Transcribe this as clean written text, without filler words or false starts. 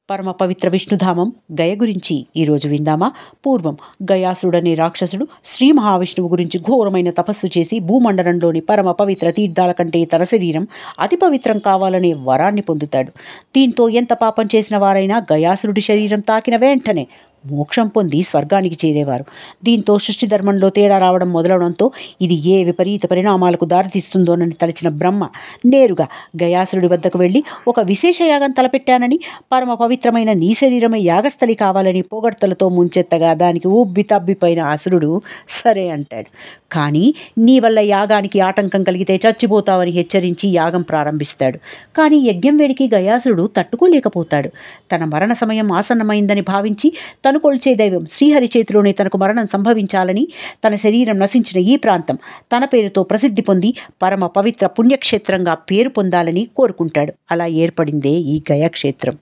పరమ పవిత్ర విష్ణుధామం గయ గురించి ఈరోజు విందామా? పూర్వం గయాసుడనే రాక్షసుడు శ్రీ మహావిష్ణువు గురించి ఘోరమైన తపస్సు చేసి భూమండలంలోని పరమ పవిత్ర తీర్థాల కంటే తన శరీరం అతి పవిత్రం కావాలనే వరాన్ని పొందుతాడు. దీంతో ఎంత పాపం చేసిన వారైనా గయాసురుడి శరీరం తాకిన వెంటనే మోక్షం పొంది స్వర్గానికి చేరేవారు. దీంతో సృష్టి ధర్మంలో తేడా రావడం మొదలవడంతో ఇది ఏ విపరీత పరిణామాలకు దారితీస్తుందోనని తలచిన బ్రహ్మ నేరుగా గయాసురుడి వద్దకు వెళ్ళి ఒక విశేష యాగం తలపెట్టానని, పరమ పవిత్రమైన నీ శరీరమే యాగస్థలి కావాలని పొగడ్తలతో ముంచెత్తగా దానికి ఉబ్బి తబ్బిపోయిన అసురుడు సరే అంటాడు. కానీ నీ వల్ల యాగానికి ఆటంకం కలిగితే చచ్చిపోతావని హెచ్చరించి యాగం ప్రారంభిస్తాడు. కానీ యజ్ఞం వేడికి గయాసురుడు తట్టుకోలేకపోతాడు. తన మరణ సమయం ఆసన్నమైందని భావించి తను కొల్చే దైవం శ్రీహరి చేతిలోనే తనకు మరణం సంభవించాలని, తన శరీరం నశించిన ఈ ప్రాంతం తన పేరుతో ప్రసిద్ధి పొంది పరమ పవిత్ర పుణ్యక్షేత్రంగా పేరు పొందాలని కోరుకుంటాడు. అలా ఏర్పడిందే ఈ గయాక్షేత్రం.